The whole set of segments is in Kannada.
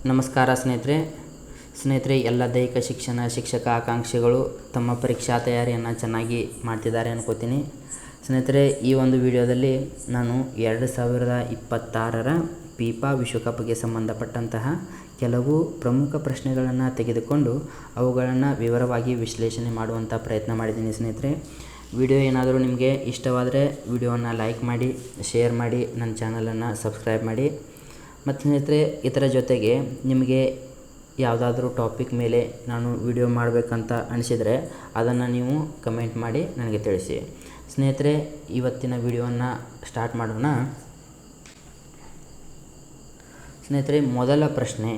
ನಮಸ್ಕಾರ ಸ್ನೇಹಿತರೆ ಎಲ್ಲ ದೈಹಿಕ ಶಿಕ್ಷಣ ಶಿಕ್ಷಕ ಆಕಾಂಕ್ಷಿಗಳು ತಮ್ಮ ಪರೀಕ್ಷಾ ತಯಾರಿಯನ್ನು ಚೆನ್ನಾಗಿ ಮಾಡ್ತಿದ್ದಾರೆ ಅನ್ಕೋತೀನಿ. ಸ್ನೇಹಿತರೆ, ಈ ಒಂದು ವಿಡಿಯೋದಲ್ಲಿ ನಾನು 2026ರ ಫಿಫಾ ವಿಶ್ವಕಪ್ಗೆ ಸಂಬಂಧಪಟ್ಟಂತಹ ಕೆಲವು ಪ್ರಮುಖ ಪ್ರಶ್ನೆಗಳನ್ನು ತೆಗೆದುಕೊಂಡು ಅವುಗಳನ್ನು ವಿವರವಾಗಿ ವಿಶ್ಲೇಷಣೆ ಮಾಡುವಂಥ ಪ್ರಯತ್ನ ಮಾಡಿದ್ದೀನಿ. ಸ್ನೇಹಿತರೆ, ವಿಡಿಯೋ ಏನಾದರೂ ನಿಮಗೆ ಇಷ್ಟವಾದರೆ ವಿಡಿಯೋವನ್ನು ಲೈಕ್ ಮಾಡಿ, ಶೇರ್ ಮಾಡಿ, ನನ್ನ ಚಾನಲನ್ನು ಸಬ್ಸ್ಕ್ರೈಬ್ ಮಾಡಿ. ಮತ್ತು ಸ್ನೇಹಿತರೆ, ಇದರ ಜೊತೆಗೆ ನಿಮಗೆ ಯಾವುದಾದ್ರೂ ಟಾಪಿಕ್ ಮೇಲೆ ನಾನು ವಿಡಿಯೋ ಮಾಡಬೇಕಂತ ಅನಿಸಿದರೆ ಅದನ್ನು ನೀವು ಕಮೆಂಟ್ ಮಾಡಿ ನನಗೆ ತಿಳಿಸಿ. ಸ್ನೇಹಿತರೆ, ಇವತ್ತಿನ ವಿಡಿಯೋವನ್ನು ಸ್ಟಾರ್ಟ್ ಮಾಡೋಣ. ಸ್ನೇಹಿತರೆ, ಮೊದಲ ಪ್ರಶ್ನೆ,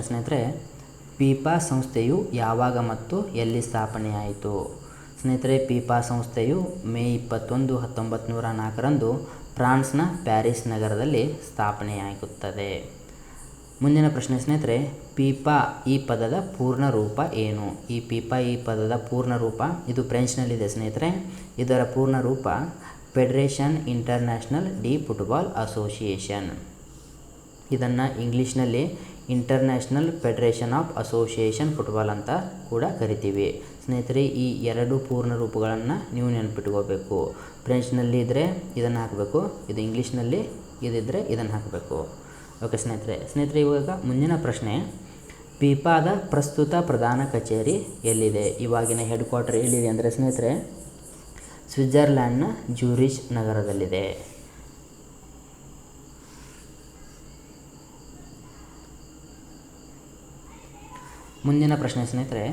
ಸ್ನೇಹಿತರೆ, ಫಿಫಾ ಸಂಸ್ಥೆಯು ಯಾವಾಗ ಮತ್ತು ಎಲ್ಲಿ ಸ್ಥಾಪನೆಯಾಯಿತು? ಸ್ನೇಹಿತರೆ, ಫಿಫಾ ಸಂಸ್ಥೆಯು ಮೇ 21, 1904ರಂದು ಫ್ರಾನ್ಸ್ನ ಪ್ಯಾರಿಸ್ ನಗರದಲ್ಲಿ ಸ್ಥಾಪನೆಯಾಗುತ್ತದೆ. ಮುಂದಿನ ಪ್ರಶ್ನೆ ಸ್ನೇಹಿತರೆ, ಫಿಫಾ ಈ ಪದದ ಪೂರ್ಣ ರೂಪ ಏನು? ಈ ಫಿಫಾ ಈ ಪದದ ಪೂರ್ಣ ರೂಪ, ಇದು ಫ್ರೆಂಚ್ನಲ್ಲಿದೆ ಸ್ನೇಹಿತರೆ. ಇದರ ಪೂರ್ಣ ರೂಪ federation international D football association. ಇದನ್ನು ಇಂಗ್ಲೀಷ್ನಲ್ಲಿ international federation of association football ಅಂತ ಕೂಡ ಕರಿತೀವಿ. ಸ್ನೇಹಿತರೆ, ಈ ಎರಡು ಪೂರ್ಣ ರೂಪಗಳನ್ನು ನೀವು ನೆನಪಿಟ್ಕೋಬೇಕು. ಫ್ರೆಂಚ್ನಲ್ಲಿ ಇದ್ದರೆ ಇದನ್ನು ಹಾಕಬೇಕು, ಇದು ಇಂಗ್ಲೀಷ್ನಲ್ಲಿ ಇದಿದ್ದರೆ ಇದನ್ನು ಹಾಕಬೇಕು. ಓಕೆ ಸ್ನೇಹಿತರೆ, ಇವಾಗ ಮುಂದಿನ ಪ್ರಶ್ನೆ, ಫಿಫಾದ ಪ್ರಸ್ತುತ ಪ್ರಧಾನ ಕಚೇರಿ ಎಲ್ಲಿದೆ? ಇವಾಗಿನ ಹೆಡ್ ಕ್ವಾರ್ಟರ್ ಎಲ್ಲಿದೆ ಅಂದರೆ ಸ್ನೇಹಿತರೆ, ಸ್ವಿಟ್ಜರ್ಲ್ಯಾಂಡ್ನ ಜ್ಯೂರಿಚ್ ನಗರದಲ್ಲಿದೆ. ಮುಂದಿನ ಪ್ರಶ್ನೆ ಸ್ನೇಹಿತರೆ,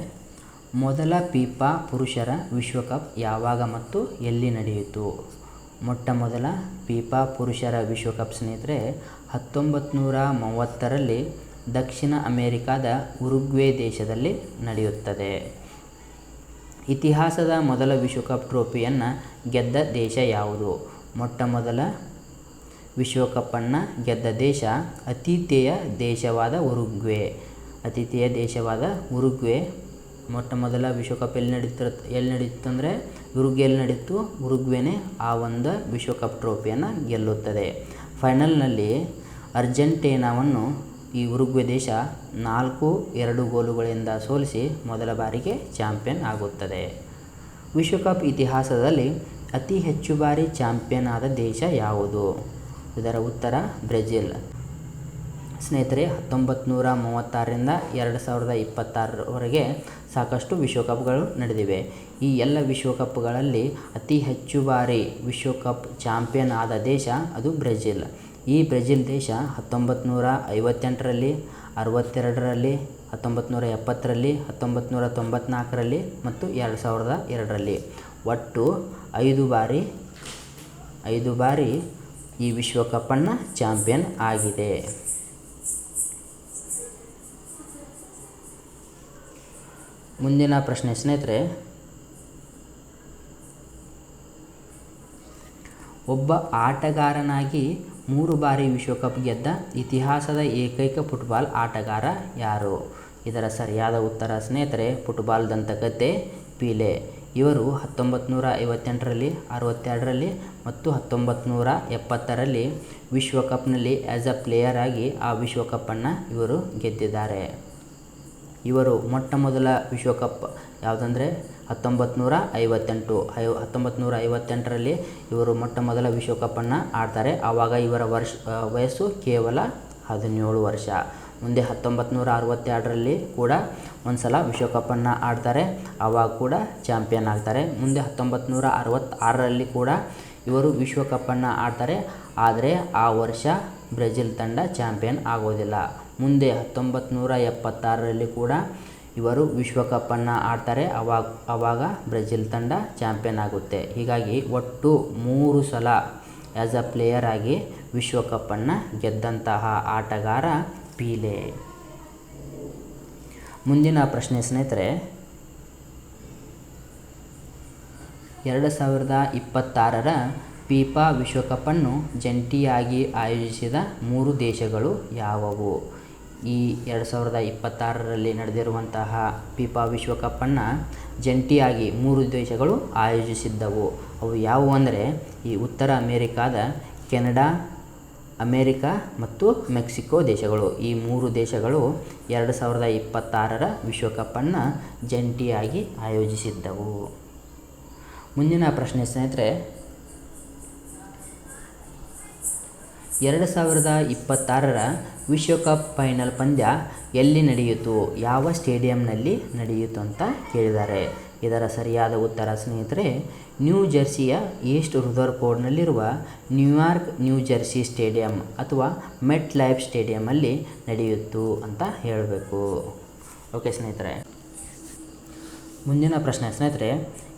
ಮೊದಲ ಫಿಫಾ ಪುರುಷರ ವಿಶ್ವಕಪ್ ಯಾವಾಗ ಮತ್ತು ಎಲ್ಲಿ ನಡೆಯಿತು? ಮೊಟ್ಟ ಮೊದಲ ಫಿಫಾ ಪುರುಷರ ವಿಶ್ವಕಪ್ ಸ್ನೇಹಿತರೆ 1930ರಲ್ಲಿ ದಕ್ಷಿಣ ಅಮೆರಿಕಾದ ಉರುಗ್ವೆ ದೇಶದಲ್ಲಿ ನಡೆಯುತ್ತದೆ. ಇತಿಹಾಸದ ಮೊದಲ ವಿಶ್ವಕಪ್ ಟ್ರೋಫಿಯನ್ನು ಗೆದ್ದ ದೇಶ ಯಾವುದು? ಮೊಟ್ಟ ಮೊದಲ ವಿಶ್ವಕಪ್ಪನ್ನು ಗೆದ್ದ ದೇಶ ಆತಿಥೇಯ ದೇಶವಾದ ಉರುಗ್ವೆ. ಮೊಟ್ಟ ಮೊದಲ ವಿಶ್ವಕಪ್ ಎಲ್ಲಿ ನಡೀತು ಅಂದರೆ ಉರುಗ್ವೆಯಲ್ಲಿ ನಡೀತು. ಉರುಗ್ವೆನೇ ಆ ಒಂದು ವಿಶ್ವಕಪ್ ಟ್ರೋಫಿಯನ್ನು ಗೆಲ್ಲುತ್ತದೆ. ಫೈನಲ್ನಲ್ಲಿ ಅರ್ಜೆಂಟೀನಾವನ್ನು ಈ ಉರುಗ್ವೆ ದೇಶ 4-2 ಗೋಲುಗಳಿಂದ ಸೋಲಿಸಿ ಮೊದಲ ಬಾರಿಗೆ ಚಾಂಪಿಯನ್ ಆಗುತ್ತದೆ. ವಿಶ್ವಕಪ್ ಇತಿಹಾಸದಲ್ಲಿ ಅತಿ ಹೆಚ್ಚು ಬಾರಿ ಚಾಂಪಿಯನ್ ಆದ ದೇಶ ಯಾವುದು? ಇದರ ಉತ್ತರ ಬ್ರೆಜಿಲ್. ಸ್ನೇಹಿತರೆ, 1936ರಿಂದ 2026ರವರೆಗೆ ಸಾಕಷ್ಟು ವಿಶ್ವಕಪ್ಗಳು ನಡೆದಿವೆ. ಈ ಎಲ್ಲ ವಿಶ್ವಕಪ್ಗಳಲ್ಲಿ ಅತಿ ಹೆಚ್ಚು ಬಾರಿ ವಿಶ್ವಕಪ್ ಚಾಂಪಿಯನ್ ಆದ ದೇಶ ಅದು ಬ್ರೆಜಿಲ್. ಈ ಬ್ರೆಜಿಲ್ ದೇಶ 1958ರಲ್ಲಿ, 62ರಲ್ಲಿ, 1970ರಲ್ಲಿ, 1994ರಲ್ಲಿ ಮತ್ತು 2002ರಲ್ಲಿ ಒಟ್ಟು 5 ಬಾರಿ ಈ ವಿಶ್ವಕಪ್ಪನ್ನು ಚಾಂಪಿಯನ್ ಆಗಿದೆ. ಮುಂದಿನ ಪ್ರಶ್ನೆ ಸ್ನೇಹಿತರೆ, ಒಬ್ಬ ಆಟಗಾರನಾಗಿ 3 ಬಾರಿ ವಿಶ್ವಕಪ್ ಗೆದ್ದ ಇತಿಹಾಸದ ಏಕೈಕ ಫುಟ್ಬಾಲ್ ಆಟಗಾರ ಯಾರು? ಇದರ ಸರಿಯಾದ ಉತ್ತರ ಸ್ನೇಹಿತರೆ, ಫುಟ್ಬಾಲ್ ದಂತಕಥೆ ಪೀಲೆ. ಇವರು 1958ರಲ್ಲಿ, 62ರಲ್ಲಿ ಮತ್ತು 1970ರಲ್ಲಿ ವಿಶ್ವಕಪ್ನಲ್ಲಿ ಆ್ಯಸ್ ಅ ಪ್ಲೇಯರ್ ಆಗಿ ಆ ವಿಶ್ವಕಪ್ಪನ್ನು ಇವರು ಗೆದ್ದಿದ್ದಾರೆ. ಇವರು ಮೊಟ್ಟ ಮೊದಲ ವಿಶ್ವಕಪ್ ಯಾವುದಂದರೆ 1958ರಲ್ಲಿ ಇವರು ಮೊಟ್ಟ ಮೊದಲ ವಿಶ್ವಕಪ್ಪನ್ನು ಆಡ್ತಾರೆ. ಆವಾಗ ಇವರ ವಯಸ್ಸು ಕೇವಲ 17 ವರ್ಷ. ಮುಂದೆ 1962ರಲ್ಲಿ ಕೂಡ ಒಂದು ಸಲ ವಿಶ್ವಕಪ್ಪನ್ನು ಆಡ್ತಾರೆ, ಆವಾಗ ಕೂಡ ಚಾಂಪಿಯನ್ ಆಗ್ತಾರೆ. ಮುಂದೆ 1966ರಲ್ಲಿ ಕೂಡ ಇವರು ವಿಶ್ವಕಪ್ಪನ್ನು ಆಡ್ತಾರೆ, ಆದರೆ ಆ ವರ್ಷ ಬ್ರೆಜಿಲ್ ತಂಡ ಚಾಂಪಿಯನ್ ಆಗೋದಿಲ್ಲ. ಮುಂದೆ 1976ರಲ್ಲಿ ಕೂಡ ಇವರು ವಿಶ್ವಕಪ್ಪನ್ನು ಆಡ್ತಾರೆ, ಆವಾಗ ಬ್ರೆಜಿಲ್ ತಂಡ ಚಾಂಪಿಯನ್ ಆಗುತ್ತೆ. ಹೀಗಾಗಿ ಒಟ್ಟು 3 ಸಲ ಆ್ಯಸ್ ಅ ಪ್ಲೇಯರ್ ಆಗಿ ವಿಶ್ವಕಪ್ಪನ್ನು ಗೆದ್ದಂತಹ ಆಟಗಾರ ಪೀಲೆ. ಮುಂದಿನ ಪ್ರಶ್ನೆ ಸ್ನೇಹಿತರೆ, 2026ರ ಫಿಫಾ ವಿಶ್ವಕಪ್ಪನ್ನು ಜಂಟಿಯಾಗಿ ಆಯೋಜಿಸಿದ 3 ದೇಶಗಳು ಯಾವುವು? ಈ 2026ರಲ್ಲಿ ನಡೆದಿರುವಂತಹ ಫಿಫಾ ವಿಶ್ವಕಪ್ಪನ್ನು ಜಂಟಿಯಾಗಿ 3 ದೇಶಗಳು ಆಯೋಜಿಸಿದ್ದವು. ಅವು ಯಾವುವು ಅಂದರೆ ಈ ಉತ್ತರ ಅಮೇರಿಕಾದ ಕೆನಡಾ, ಅಮೇರಿಕಾ ಮತ್ತು ಮೆಕ್ಸಿಕೋ ದೇಶಗಳು. ಈ 3 ದೇಶಗಳು 2026ರ ವಿಶ್ವಕಪ್ಪನ್ನು ಜಂಟಿಯಾಗಿ ಆಯೋಜಿಸಿದ್ದವು. ಮುಂದಿನ ಪ್ರಶ್ನೆ ಸ್ನೇಹಿತರೆ, 2026ರ ವಿಶ್ವಕಪ್ ಫೈನಲ್ ಪಂದ್ಯ ಎಲ್ಲಿ ನಡೆಯಿತು, ಯಾವ ಸ್ಟೇಡಿಯಂನಲ್ಲಿ ನಡೆಯಿತು ಅಂತ ಕೇಳಿದ್ದಾರೆ. ಇದರ ಸರಿಯಾದ ಉತ್ತರ ಸ್ನೇಹಿತರೆ, ನ್ಯೂ ಜೆರ್ಸಿಯ ಈಸ್ಟ್ ರುದರ್ಫೋರ್ಡ್ನಲ್ಲಿರುವ ನ್ಯೂಯಾರ್ಕ್ ನ್ಯೂ ಜೆರ್ಸಿ ಸ್ಟೇಡಿಯಂ ಅಥವಾ ಮೆಟ್ ಲೈಫ್ ಸ್ಟೇಡಿಯಮಲ್ಲಿ ನಡೆಯಿತು ಅಂತ ಹೇಳಬೇಕು. ಓಕೆ ಸ್ನೇಹಿತರೆ, ಮುಂದಿನ ಪ್ರಶ್ನೆ ಸ್ನೇಹಿತರೆ,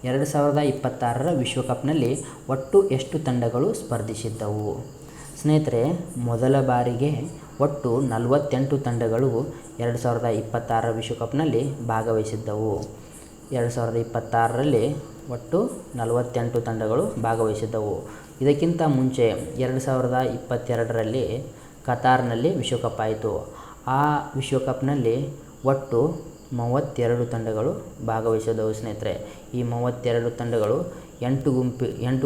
2026ರ ವಿಶ್ವಕಪ್ನಲ್ಲಿ ಒಟ್ಟು ಎಷ್ಟು ತಂಡಗಳು ಸ್ಪರ್ಧಿಸಿದ್ದವು? ಸ್ನೇಹಿತರೆ, ಮೊದಲ ಬಾರಿಗೆ ಒಟ್ಟು 48 ತಂಡಗಳು 2026ರ ವಿಶ್ವಕಪ್ನಲ್ಲಿ ಭಾಗವಹಿಸಿದ್ದವು. 2026ರಲ್ಲಿ ಒಟ್ಟು 48 ತಂಡಗಳು ಭಾಗವಹಿಸಿದ್ದವು. ಇದಕ್ಕಿಂತ ಮುಂಚೆ 2022ರಲ್ಲಿ ಕತಾರ್ನಲ್ಲಿ ವಿಶ್ವಕಪ್ ಆಯಿತು. ಆ ವಿಶ್ವಕಪ್ನಲ್ಲಿ ಒಟ್ಟು 32 ತಂಡಗಳು ಭಾಗವಹಿಸಿದ್ದವು ಸ್ನೇಹಿತರೆ. ಈ 32 ತಂಡಗಳು 8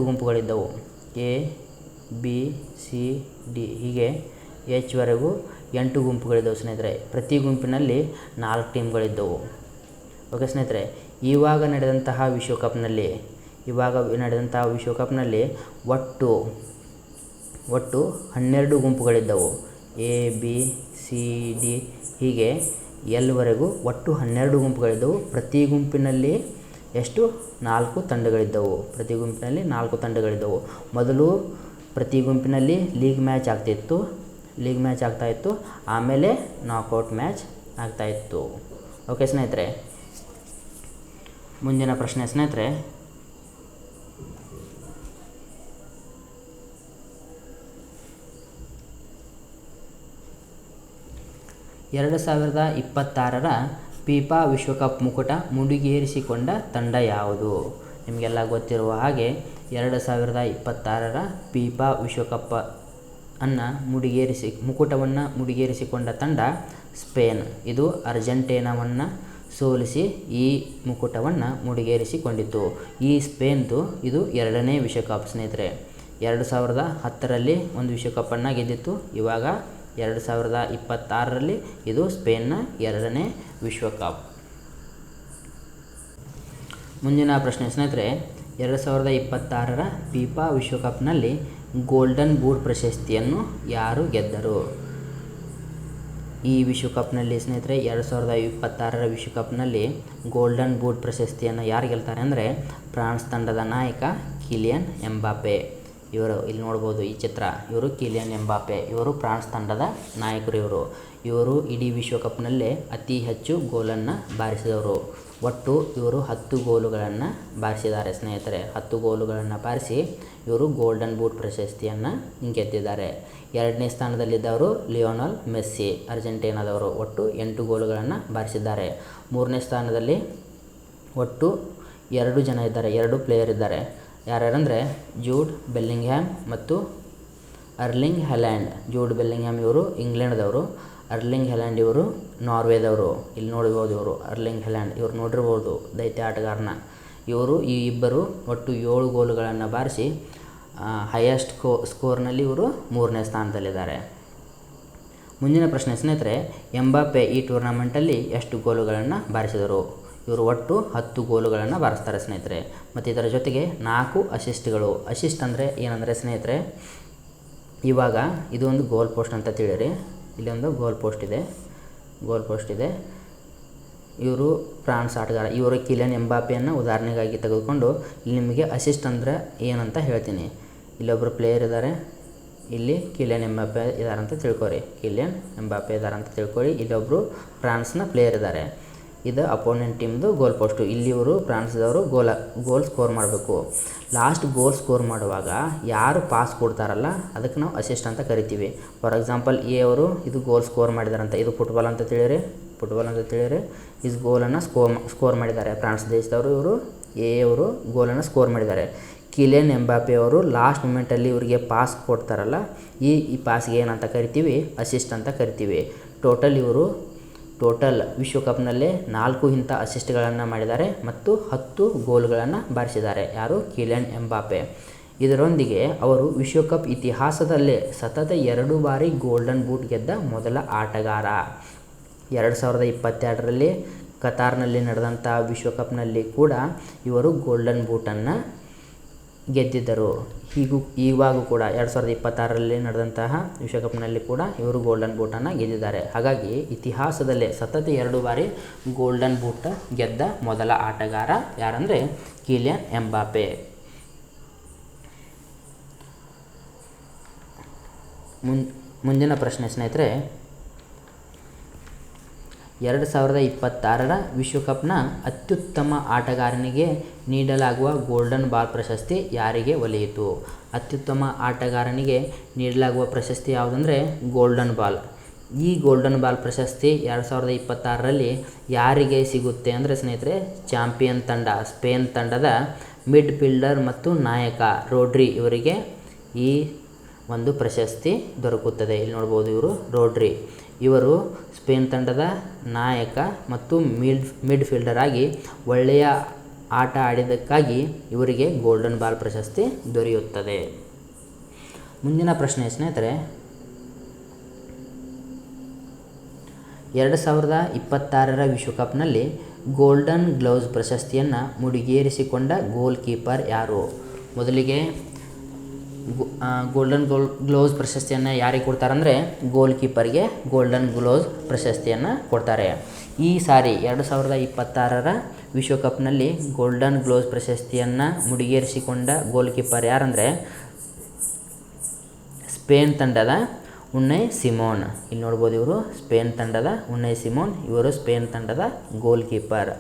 ಗುಂಪುಗಳಿದ್ದವು. ಎ, ಬಿ, ಸಿ, ಡಿ ಹೀಗೆ ಎಚ್ವರೆಗೂ 8 ಗುಂಪುಗಳಿದ್ದವು ಸ್ನೇಹಿತರೆ. ಪ್ರತಿ ಗುಂಪಿನಲ್ಲಿ 4 ಟೀಮ್ಗಳಿದ್ದವು. ಓಕೆ ಸ್ನೇಹಿತರೆ, ಇವಾಗ ನಡೆದಂತಹ ವಿಶ್ವಕಪ್ನಲ್ಲಿ ಒಟ್ಟು 12 ಗುಂಪುಗಳಿದ್ದವು. ಎ, ಬಿ, ಸಿ, ಡಿ ಹೀಗೆ ಎಲ್ವರೆಗೂ ಒಟ್ಟು 12 ಗುಂಪುಗಳಿದ್ದವು. ಪ್ರತಿ ಗುಂಪಿನಲ್ಲಿ ಎಷ್ಟು? 4 ತಂಡಗಳಿದ್ದವು. ಪ್ರತಿ ಗುಂಪಿನಲ್ಲಿ 4 ತಂಡಗಳಿದ್ದವು. ಮೊದಲು ಪ್ರತಿ ಗುಂಪಿನಲ್ಲಿ ಲೀಗ್ ಮ್ಯಾಚ್ ಆಗ್ತಾಯಿತ್ತು. ಆಮೇಲೆ ನಾಕೌಟ್ ಮ್ಯಾಚ್ ಆಗ್ತಾಯಿತ್ತು. ಓಕೆ ಸ್ನೇಹಿತರೆ, ಮುಂದಿನ ಪ್ರಶ್ನೆ ಸ್ನೇಹಿತರೆ, 2026ರ ಫಿಫಾ ವಿಶ್ವಕಪ್ ಮುಕುಟ ಮುಡಿಗೇರಿಸಿಕೊಂಡ ತಂಡ ಯಾವುದು? ನಿಮಗೆಲ್ಲ ಗೊತ್ತಿರುವ ಹಾಗೆ 2026ರ ಫಿಫಾ ವಿಶ್ವಕಪ್ ಮುಕುಟವನ್ನು ಮುಡಿಗೇರಿಸಿಕೊಂಡ ತಂಡ ಸ್ಪೇನ್. ಇದು ಅರ್ಜೆಂಟೀನಾವನ್ನು ಸೋಲಿಸಿ ಈ ಮುಕುಟವನ್ನು ಮುಡಿಗೇರಿಸಿಕೊಂಡಿತು. ಈ ಸ್ಪೇನ್ದು ಇದು 2ನೇ ವಿಶ್ವಕಪ್ ಸ್ನೇಹಿತರೆ. 2010ರಲ್ಲಿ ಒಂದು ವಿಶ್ವಕಪ್ಪನ್ನು ಗೆದ್ದಿತ್ತು. ಇವಾಗ 2026ರಲ್ಲಿ ಇದು ಸ್ಪೇನ್ನ 2ನೇ ವಿಶ್ವಕಪ್. ಮುಂದಿನ ಪ್ರಶ್ನೆ ಸ್ನೇಹಿತರೆ, 2026ರ ಫಿಫಾ ವಿಶ್ವಕಪ್ನಲ್ಲಿ ಗೋಲ್ಡನ್ ಬೂಟ್ ಪ್ರಶಸ್ತಿಯನ್ನು ಯಾರು ಗೆದ್ದರು? ಈ ವಿಶ್ವಕಪ್ನಲ್ಲಿ ಸ್ನೇಹಿತರೆ 2026ರ ವಿಶ್ವಕಪ್ನಲ್ಲಿ ಗೋಲ್ಡನ್ ಬೂಟ್ ಪ್ರಶಸ್ತಿಯನ್ನು ಯಾರು ಗೆಲ್ತಾರೆ ಅಂದರೆ ಫ್ರಾನ್ಸ್ ತಂಡದ ನಾಯಕ ಕಿಲಿಯನ್ ಎಂಬಾಪೆ. ಇವರು ಇಲ್ಲಿ ನೋಡ್ಬೋದು ಈ ಚಿತ್ರ. ಇವರು ಕಿಲಿಯನ್ ಎಂಬಾಪೆ. ಇವರು ಫ್ರಾನ್ಸ್ ತಂಡದ ನಾಯಕರು. ಇವರು ಇಡೀ ವಿಶ್ವಕಪ್ನಲ್ಲೇ ಅತಿ ಹೆಚ್ಚು ಗೋಲನ್ನು ಬಾರಿಸಿದವರು. ಒಟ್ಟು ಇವರು 10 ಗೋಲುಗಳನ್ನು ಬಾರಿಸಿದ್ದಾರೆ ಸ್ನೇಹಿತರೆ. 10 ಗೋಲುಗಳನ್ನು ಬಾರಿಸಿ ಇವರು ಗೋಲ್ಡನ್ ಬೂಟ್ ಪ್ರಶಸ್ತಿಯನ್ನು ಗೆದ್ದಿದ್ದಾರೆ. 2ನೇ ಸ್ಥಾನದಲ್ಲಿದ್ದವರು ಲಿಯೋನೆಲ್ ಮೆಸ್ಸಿ, ಅರ್ಜೆಂಟೀನಾದವರು. ಒಟ್ಟು 8 ಗೋಲುಗಳನ್ನು ಬಾರಿಸಿದ್ದಾರೆ. 3ನೇ ಸ್ಥಾನದಲ್ಲಿ ಒಟ್ಟು 2 ಜನ ಇದ್ದಾರೆ, 2 ಪ್ಲೇಯರ್ ಇದ್ದಾರೆ. ಯಾರ್ಯಾರಂದರೆ ಜೂಡ್ ಬೆಲ್ಲಿಂಗ್ಹ್ಯಾಮ್ ಮತ್ತು ಅರ್ಲಿಂಗ್ ಹ್ಯಾಲೆಂಡ್. ಜೂಡ್ ಬೆಲ್ಲಿಂಗ್ಹ್ಯಾಮ್ ಇವರು ಇಂಗ್ಲೆಂಡ್ದವರು, ಅರ್ಲಿಂಗ್ ಹ್ಯಾಲೆಂಡ್ ಇವರು ನಾರ್ವೆದವರು. ಇಲ್ಲಿ ನೋಡ್ಬೋದು ಇವರು ಅರ್ಲಿಂಗ್ ಹ್ಯಾಲೆಂಡ್. ಇವರು ನೋಡಿರ್ಬೋದು ದೈತ್ಯ ಆಟಗಾರನ. ಈ ಇಬ್ಬರು ಒಟ್ಟು 7 ಗೋಲುಗಳನ್ನು ಬಾರಿಸಿ ಹೈಯೆಸ್ಟ್ ಸ್ಕೋರ್ನಲ್ಲಿ ಇವರು 3ನೇ ಸ್ಥಾನದಲ್ಲಿದ್ದಾರೆ. ಮುಂದಿನ ಪ್ರಶ್ನೆ ಸ್ನೇಹಿತರೆ, ಎಂಬಾಪೆ ಈ ಟೂರ್ನಮೆಂಟಲ್ಲಿ ಎಷ್ಟು ಗೋಲುಗಳನ್ನು ಬಾರಿಸಿದರು? ಇವರು ಒಟ್ಟು 10 ಗೋಲುಗಳನ್ನು ಬಾರಿಸ್ತಾರೆ ಸ್ನೇಹಿತರೆ. ಮತ್ತು ಇದರ ಜೊತೆಗೆ 4 ಅಸಿಸ್ಟ್ಗಳು. ಅಸಿಸ್ಟ್ ಅಂದರೆ ಏನಂದರೆ ಸ್ನೇಹಿತರೆ, ಇವಾಗ ಇದು ಒಂದು ಗೋಲ್ ಪೋಸ್ಟ್ ಅಂತ ತಿಳಿಯಿರಿ. ಇಲ್ಲೊಂದು ಗೋಲ್ ಪೋಸ್ಟ್ ಇದೆ. ಇವರು ಫ್ರಾನ್ಸ್ ಆಟಗಾರ. ಇವರು ಕಿಲಿಯನ್ ಎಂಬಾಪೆಯನ್ನು ಉದಾಹರಣೆಗಾಗಿ ತೆಗೆದುಕೊಂಡು ಇಲ್ಲಿ ನಿಮಗೆ ಅಸಿಸ್ಟ್ ಅಂದರೆ ಏನಂತ ಹೇಳ್ತೀನಿ. ಇಲ್ಲೊಬ್ಬರು ಪ್ಲೇಯರ್ ಇದ್ದಾರೆ, ಇಲ್ಲಿ ಕಿಲಿಯನ್ ಎಂಬಾಪೆ ಇದ್ದಾರೆ ಅಂತ ತಿಳ್ಕೊರಿ. ಇಲ್ಲೊಬ್ಬರು ಫ್ರಾನ್ಸ್ನ ಪ್ಲೇಯರ್ ಇದ್ದಾರೆ. ಇದು ಅಪೋನೆಂಟ್ ಟೀಮ್ದು ಗೋಲ್ ಪೋಸ್ಟು. ಇಲ್ಲಿ ಇವರು ಫ್ರಾನ್ಸ್ದವರು ಗೋಲ್ ಸ್ಕೋರ್ ಮಾಡಬೇಕು. ಲಾಸ್ಟ್ ಗೋಲ್ ಸ್ಕೋರ್ ಮಾಡುವಾಗ ಯಾರು ಪಾಸ್ ಕೊಡ್ತಾರಲ್ಲ ಅದಕ್ಕೆ ನಾವು ಅಸಿಸ್ಟ್ ಅಂತ ಕರಿತೀವಿ. ಫಾರ್ ಎಕ್ಸಾಂಪಲ್ ಎ ಅವರು ಇದು ಗೋಲ್ ಸ್ಕೋರ್ ಮಾಡಿದಾರಂತ. ಇದು ಫುಟ್ಬಾಲ್ ಅಂತ ತಿಳಿಯಿರಿ. ಇಸ್ ಗೋಲನ್ನು ಸ್ಕೋರ್ ಮಾಡಿದ್ದಾರೆ ಫ್ರಾನ್ಸ್ ದೇಶದವರು. ಇವರು ಎ ಅವರು ಗೋಲನ್ನು ಸ್ಕೋರ್ ಮಾಡಿದ್ದಾರೆ. ಕಿಲಿಯನ್ ಎಂಬಾಪೆ ಅವರು ಲಾಸ್ಟ್ ಮೂಮೆಂಟಲ್ಲಿ ಇವರಿಗೆ ಪಾಸ್ ಕೊಡ್ತಾರಲ್ಲ, ಈ ಪಾಸ್ಗೆ ಏನಂತ ಕರಿತೀವಿ? ಅಸಿಸ್ಟ್ ಅಂತ ಕರಿತೀವಿ. ಟೋಟಲ್ ವಿಶ್ವಕಪ್ನಲ್ಲಿ 4 ಇಂಥ ಅಸಿಸ್ಟ್ಗಳನ್ನು ಮಾಡಿದ್ದಾರೆ ಮತ್ತು 10 ಗೋಲ್ಗಳನ್ನು ಬಾರಿಸಿದ್ದಾರೆ. ಯಾರು? ಕಿಲಿಯನ್ ಎಂಬಾಪೆ. ಇದರೊಂದಿಗೆ ಅವರು ವಿಶ್ವಕಪ್ ಇತಿಹಾಸದಲ್ಲೇ ಸತತ 2 ಬಾರಿ ಗೋಲ್ಡನ್ ಬೂಟ್ ಗೆದ್ದ ಮೊದಲ ಆಟಗಾರ. 2022ರಲ್ಲಿ ಕತಾರ್ನಲ್ಲಿ ನಡೆದಂಥ ವಿಶ್ವಕಪ್ನಲ್ಲಿ ಕೂಡ ಇವರು ಗೋಲ್ಡನ್ ಬೂಟನ್ನು ಗೆದ್ದಿದ್ದರು. ಇವಾಗ ಕೂಡ 2026ರಲ್ಲಿ ನಡೆದಂತಹ ವಿಶ್ವಕಪ್ನಲ್ಲಿ ಕೂಡ ಇವರು ಗೋಲ್ಡನ್ ಬೂಟನ್ನು ಗೆದ್ದಿದ್ದಾರೆ. ಹಾಗಾಗಿ ಇತಿಹಾಸದಲ್ಲೇ ಸತತ 2 ಬಾರಿ ಗೋಲ್ಡನ್ ಬೂಟ್ ಗೆದ್ದ ಮೊದಲ ಆಟಗಾರ ಯಾರಂದರೆ ಕಿಲಿಯನ್ ಎಂಬಾಪೆ. ಮುಂದಿನ ಪ್ರಶ್ನೆ ಸ್ನೇಹಿತರೆ, 2026ರ ವಿಶ್ವಕಪ್ನ ಅತ್ಯುತ್ತಮ ಆಟಗಾರನಿಗೆ ನೀಡಲಾಗುವ ಗೋಲ್ಡನ್ ಬಾಲ್ ಪ್ರಶಸ್ತಿ ಯಾರಿಗೆ ಒಲಿಯಿತು? ಅತ್ಯುತ್ತಮ ಆಟಗಾರನಿಗೆ ನೀಡಲಾಗುವ ಪ್ರಶಸ್ತಿ ಯಾವುದಂದರೆ ಗೋಲ್ಡನ್ ಬಾಲ್. ಈ ಗೋಲ್ಡನ್ ಬಾಲ್ ಪ್ರಶಸ್ತಿ 2026ರಲ್ಲಿ ಯಾರಿಗೆ ಸಿಗುತ್ತೆ ಅಂದರೆ ಸ್ನೇಹಿತರೆ, ಚಾಂಪಿಯನ್ ತಂಡ ಸ್ಪೇನ್ ತಂಡದ ಮಿಡ್ ಫೀಲ್ಡರ್ ಮತ್ತು ನಾಯಕ ರೋಡ್ರಿ ಇವರಿಗೆ ಈ ಒಂದು ಪ್ರಶಸ್ತಿ ದೊರಕುತ್ತದೆ. ಇಲ್ಲಿ ನೋಡ್ಬೋದು, ಇವರು ಸ್ಪೇನ್ ತಂಡದ ನಾಯಕ ಮತ್ತು ಮಿಡ್ ಫೀಲ್ಡರ್ ಆಗಿ ಒಳ್ಳೆಯ ಆಟ ಆಡಿದ್ದಕ್ಕಾಗಿ ಇವರಿಗೆ ಗೋಲ್ಡನ್ ಬಾಲ್ ಪ್ರಶಸ್ತಿ ದೊರೆಯುತ್ತದೆ. ಮುಂದಿನ ಪ್ರಶ್ನೆ ಸ್ನೇಹಿತರೆ, 2026ರ ವಿಶ್ವಕಪ್ನಲ್ಲಿ ಗೋಲ್ಡನ್ ಗ್ಲೌಸ್ ಪ್ರಶಸ್ತಿಯನ್ನು ಮುಡಿಗೇರಿಸಿಕೊಂಡ ಗೋಲ್ ಕೀಪರ್ ಯಾರು? ಮೊದಲಿಗೆ ಗೋಲ್ಡನ್ ಗ್ಲೌಸ್ ಪ್ರಶಸ್ತಿಯನ್ನು ಯಾರಿಗೆ ಕೊಡ್ತಾರಂದರೆ ಗೋಲ್ ಕೀಪರ್ಗೆ ಗೋಲ್ಡನ್ ಗ್ಲೌಸ್ ಪ್ರಶಸ್ತಿಯನ್ನು ಕೊಡ್ತಾರೆ. ಈ ಸಾರಿ 2026ರ ವಿಶ್ವಕಪ್ನಲ್ಲಿ ಗೋಲ್ಡನ್ ಗ್ಲೌಸ್ ಪ್ರಶಸ್ತಿಯನ್ನು ಮುಡಿಗೇರಿಸಿಕೊಂಡ ಗೋಲ್ ಕೀಪರ್ ಯಾರಂದರೆ ಸ್ಪೇನ್ ತಂಡದ ಉನ್ನೈ ಸಿಮೋನ್. ಇಲ್ಲಿ ನೋಡ್ಬೋದು, ಇವರು ಸ್ಪೇನ್ ತಂಡದ ಉನ್ನೈ ಸಿಮೋನ್. ಇವರು ಸ್ಪೇನ್ ತಂಡದ ಗೋಲ್ ಕೀಪರ್.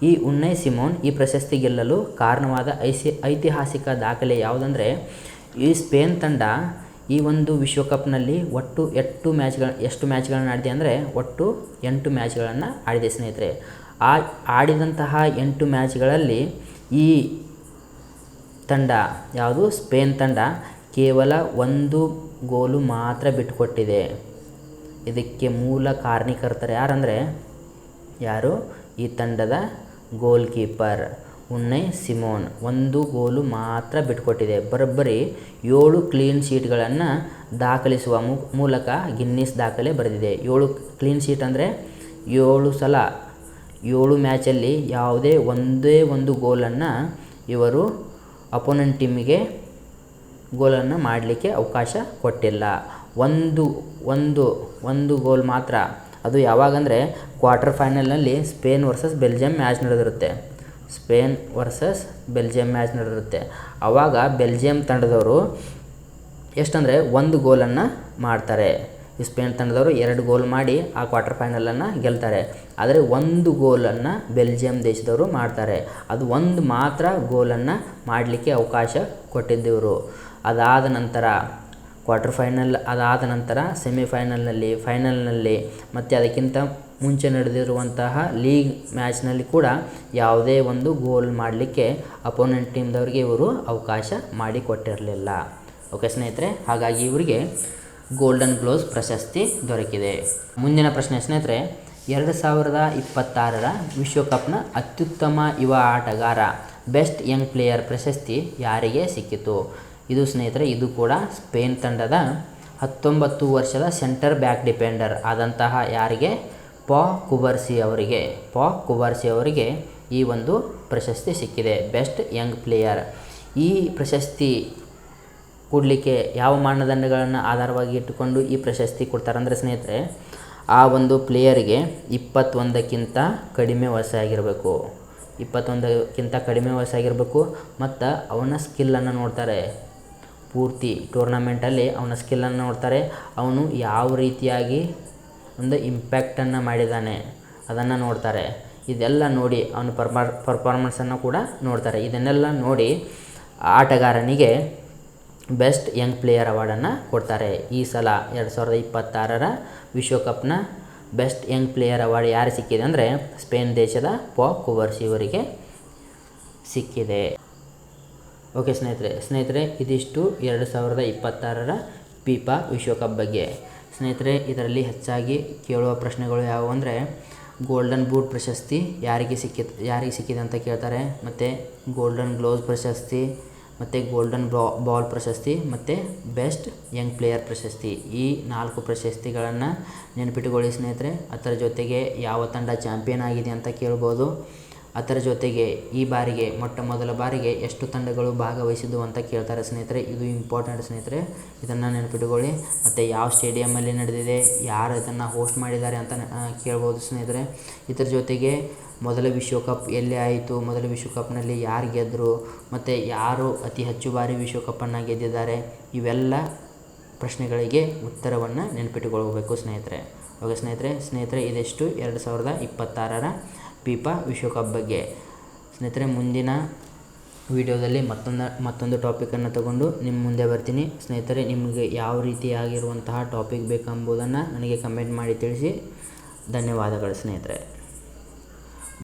ಈ ಉನ್ನೈ ಸಿಮೋನ್ ಈ ಪ್ರಶಸ್ತಿ ಗೆಲ್ಲಲು ಕಾರಣವಾದ ಐತಿಹಾಸಿಕ ದಾಖಲೆ ಯಾವುದಂದರೆ, ಈ ಸ್ಪೇನ್ ತಂಡ ಈ ಒಂದು ವಿಶ್ವಕಪ್ನಲ್ಲಿ ಒಟ್ಟು ಎಷ್ಟು ಮ್ಯಾಚ್ಗಳನ್ನು ಆಡಿದೆ ಅಂದರೆ ಒಟ್ಟು 8 ಮ್ಯಾಚ್ಗಳನ್ನು ಆಡಿದೆ ಸ್ನೇಹಿತರೆ. ಆಡಿದಂತಹ 8 ಮ್ಯಾಚ್ಗಳಲ್ಲಿ ಈ ತಂಡ ಯಾವುದು ಸ್ಪೇನ್ ತಂಡ ಕೇವಲ 1 ಗೋಲು ಮಾತ್ರ ಬಿಟ್ಟುಕೊಟ್ಟಿದೆ. ಇದಕ್ಕೆ ಮೂಲ ಕಾರಣೀಕರ್ತರು ಯಾರು? ಈ ತಂಡದ ಗೋಲ್ ಕೀಪರ್ ಉನ್ನೈ ಸಿಮೋನ್ 1 ಗೋಲು ಮಾತ್ರ ಬಿಟ್ಟುಕೊಟ್ಟಿದೆ. ಬರೋಬ್ಬರಿ 7 ಕ್ಲೀನ್ ಶೀಟ್ಗಳನ್ನು ದಾಖಲಿಸುವ ಮೂಲಕ ಗಿನ್ನಿಸ್ ದಾಖಲೆ ಬರೆದಿದೆ. 7 ಕ್ಲೀನ್ ಶೀಟ್ ಅಂದರೆ 7 ಸಲ 7 ಮ್ಯಾಚಲ್ಲಿ ಯಾವುದೇ ಒಂದೇ ಒಂದು ಗೋಲನ್ನು ಇವರು ಅಪೋನೆಂಟ್ ಟೀಮಿಗೆ ಗೋಲನ್ನು ಮಾಡಲಿಕ್ಕೆ ಅವಕಾಶ ಕೊಟ್ಟಿಲ್ಲ. ಒಂದು ಗೋಲ್ ಮಾತ್ರ. ಅದು ಯಾವಾಗಂದರೆ ಕ್ವಾರ್ಟರ್ ಫೈನಲ್ನಲ್ಲಿ ಸ್ಪೇನ್ ವರ್ಸಸ್ ಬೆಲ್ಜಿಯಂ ಮ್ಯಾಚ್ ನಡೆದಿರುತ್ತೆ. ಆವಾಗ ಬೆಲ್ಜಿಯಂ ತಂಡದವರು ಎಷ್ಟಂದರೆ 1 ಗೋಲನ್ನು ಮಾಡ್ತಾರೆ. ಈ ಸ್ಪೇನ್ ತಂಡದವರು 2 ಗೋಲ್ ಮಾಡಿ ಆ ಕ್ವಾರ್ಟರ್ ಫೈನಲನ್ನು ಗೆಲ್ತಾರೆ. ಆದರೆ 1 ಗೋಲನ್ನು ಬೆಲ್ಜಿಯಂ ದೇಶದವರು ಮಾಡ್ತಾರೆ. ಅದು 1 ಮಾತ್ರ ಗೋಲನ್ನು ಮಾಡಲಿಕ್ಕೆ ಅವಕಾಶ ಕೊಟ್ಟಿದ್ದೆವರು. ಅದಾದ ನಂತರ ಕ್ವಾರ್ಟರ್ ಫೈನಲ್, ಅದಾದ ನಂತರ ಸೆಮಿಫೈನಲ್ನಲ್ಲಿ, ಫೈನಲ್ನಲ್ಲಿ ಮತ್ತು ಅದಕ್ಕಿಂತ ಮುಂಚೆ ನಡೆದಿರುವಂತಹ ಲೀಗ್ ಮ್ಯಾಚ್ನಲ್ಲಿ ಕೂಡ ಯಾವುದೇ ಒಂದು ಗೋಲ್ ಮಾಡಲಿಕ್ಕೆ ಅಪೋನೆಂಟ್ ಟೀಮ್ದವ್ರಿಗೆ ಇವರು ಅವಕಾಶ ಮಾಡಿಕೊಟ್ಟಿರಲಿಲ್ಲ. ಓಕೆ ಸ್ನೇಹಿತರೆ, ಹಾಗಾಗಿ ಇವರಿಗೆ ಗೋಲ್ಡನ್ ಗ್ಲೌಸ್ ಪ್ರಶಸ್ತಿ ದೊರಕಿದೆ. ಮುಂದಿನ ಪ್ರಶ್ನೆ ಸ್ನೇಹಿತರೆ, 2026ರ ವಿಶ್ವಕಪ್ನ ಅತ್ಯುತ್ತಮ ಯುವ ಆಟಗಾರ ಬೆಸ್ಟ್ ಯಂಗ್ ಪ್ಲೇಯರ್ ಪ್ರಶಸ್ತಿ ಯಾರಿಗೆ ಸಿಕ್ಕಿತು? ಇದು ಸ್ನೇಹಿತರೆ, ಇದು ಕೂಡ ಸ್ಪೇನ್ ತಂಡದ 19 ವರ್ಷದ ಸೆಂಟರ್ ಬ್ಯಾಕ್ ಡಿಫೆಂಡರ್ ಆದಂತಹ ಯಾರಿಗೆ ಪಾ ಕುಬರ್ಸಿ ಅವರಿಗೆ ಈ ಒಂದು ಪ್ರಶಸ್ತಿ ಸಿಕ್ಕಿದೆ, ಬೆಸ್ಟ್ ಯಂಗ್ ಪ್ಲೇಯರ್. ಈ ಪ್ರಶಸ್ತಿ ಕೊಡಲಿಕ್ಕೆ ಯಾವ ಮಾನದಂಡಗಳನ್ನು ಆಧಾರವಾಗಿ ಇಟ್ಟುಕೊಂಡು ಈ ಪ್ರಶಸ್ತಿ ಕೊಡ್ತಾರೆ ಅಂದರೆ ಸ್ನೇಹಿತರೆ, ಆ ಒಂದು ಪ್ಲೇಯರಿಗೆ 21ಕ್ಕಿಂತ ಕಡಿಮೆ ವಯಸ್ಸಾಗಿರಬೇಕು. 21ಕ್ಕಿಂತ ಕಡಿಮೆ ವಯಸ್ಸಾಗಿರಬೇಕು ಮತ್ತು ಅವನ ಸ್ಕಿಲ್ಲನ್ನು ನೋಡ್ತಾರೆ. ಪೂರ್ತಿ ಟೂರ್ನಮೆಂಟಲ್ಲಿ ಅವನ ಸ್ಕಿಲ್ಲನ್ನು ನೋಡ್ತಾರೆ. ಅವನು ಯಾವ ರೀತಿಯಾಗಿ ಒಂದು ಇಂಪ್ಯಾಕ್ಟನ್ನು ಮಾಡಿದ್ದಾನೆ ಅದನ್ನು ನೋಡ್ತಾರೆ. ಇದೆಲ್ಲ ನೋಡಿ ಅವನ ಪರ್ಫಾರ್ಮೆನ್ಸನ್ನು ಕೂಡ ನೋಡ್ತಾರೆ. ಇದನ್ನೆಲ್ಲ ನೋಡಿ ಆಟಗಾರನಿಗೆ ಬೆಸ್ಟ್ ಯಂಗ್ ಪ್ಲೇಯರ್ ಅವಾರ್ಡನ್ನು ಕೊಡ್ತಾರೆ. ಈ ಸಲ 2026ರ ವಿಶ್ವಕಪ್ನ ಬೆಸ್ಟ್ ಯಂಗ್ ಪ್ಲೇಯರ್ ಅವಾರ್ಡ್ ಯಾರು ಸಿಕ್ಕಿದೆ ಅಂದರೆ ಸ್ಪೇನ್ ದೇಶದ ಪಾ ಕುಬರ್ಸಿ ಅವರಿಗೆ ಸಿಕ್ಕಿದೆ. ಓಕೆ ಸ್ನೇಹಿತರೆ, ಇದಿಷ್ಟು 2026ರ ಫಿಫಾ ವಿಶ್ವಕಪ್ ಬಗ್ಗೆ. ಸ್ನೇಹಿತರೆ, ಇದರಲ್ಲಿ ಹೆಚ್ಚಾಗಿ ಕೇಳುವ ಪ್ರಶ್ನೆಗಳು ಯಾವುವು ಅಂದರೆ ಗೋಲ್ಡನ್ ಬೂಟ್ ಪ್ರಶಸ್ತಿ ಯಾರಿಗೆ ಸಿಕ್ಕಿದೆ ಅಂತ ಕೇಳ್ತಾರೆ, ಮತ್ತು ಗೋಲ್ಡನ್ ಗ್ಲೋವ್ಸ್ ಪ್ರಶಸ್ತಿ, ಮತ್ತು ಗೋಲ್ಡನ್ ಬಾಲ್ ಪ್ರಶಸ್ತಿ, ಮತ್ತು ಬೆಸ್ಟ್ ಯಂಗ್ ಪ್ಲೇಯರ್ ಪ್ರಶಸ್ತಿ. ಈ 4 ಪ್ರಶಸ್ತಿಗಳನ್ನು ನೆನಪಿಟ್ಟುಕೊಳ್ಳಿ ಸ್ನೇಹಿತರೆ. ಅದರ ಜೊತೆಗೆ ಯಾವ ತಂಡ ಚಾಂಪಿಯನ್ ಆಗಿದೆ ಅಂತ ಕೇಳ್ಬೋದು. ಅದರ ಜೊತೆಗೆ ಈ ಬಾರಿಗೆ ಮೊದಲ ಬಾರಿಗೆ ಎಷ್ಟು ತಂಡಗಳು ಭಾಗವಹಿಸಿದ್ವು ಅಂತ ಕೇಳ್ತಾರೆ ಸ್ನೇಹಿತರೆ. ಇದು ಇಂಪಾರ್ಟೆಂಟ್ ಸ್ನೇಹಿತರೆ, ಇದನ್ನು ನೆನಪಿಟ್ಟುಕೊಳ್ಳಿ. ಮತ್ತು ಯಾವ ಸ್ಟೇಡಿಯಮ್ಮಲ್ಲಿ ನಡೆದಿದೆ, ಯಾರು ಇದನ್ನು ಹೋಸ್ಟ್ ಮಾಡಿದ್ದಾರೆ ಅಂತ ಕೇಳ್ಬೋದು ಸ್ನೇಹಿತರೆ. ಇದರ ಜೊತೆಗೆ ಮೊದಲ ವಿಶ್ವಕಪ್ ಎಲ್ಲಿ ಆಯಿತು, ಮೊದಲ ವಿಶ್ವಕಪ್ನಲ್ಲಿ ಯಾರು ಗೆದ್ದರು, ಮತ್ತು ಯಾರು ಅತಿ ಹೆಚ್ಚು ಬಾರಿ ವಿಶ್ವಕಪ್ಪನ್ನು ಗೆದ್ದಿದ್ದಾರೆ, ಇವೆಲ್ಲ ಪ್ರಶ್ನೆಗಳಿಗೆ ಉತ್ತರವನ್ನು ನೆನಪಿಟ್ಟುಕೊಳ್ಳಬೇಕು ಸ್ನೇಹಿತರೆ. ಓಕೆ ಸ್ನೇಹಿತರೆ, ಇದಿಷ್ಟು 2026ರ ಫಿಫಾ ವಿಶ್ವಕಪ್ ಬಗ್ಗೆ. ಸ್ನೇಹಿತರೆ, ಮುಂದಿನ ವಿಡಿಯೋದಲ್ಲಿ ಮತ್ತೊಂದು ಟಾಪಿಕನ್ನು ತಗೊಂಡು ನಿಮ್ಮ ಮುಂದೆ ಬರ್ತೀನಿ ಸ್ನೇಹಿತರೆ. ನಿಮಗೆ ಯಾವ ರೀತಿಯಾಗಿರುವಂತಹ ಟಾಪಿಕ್ ಬೇಕೆಂಬುದನ್ನು ನನಗೆ ಕಮೆಂಟ್ ಮಾಡಿ ತಿಳಿಸಿ. ಧನ್ಯವಾದಗಳು ಸ್ನೇಹಿತರೆ.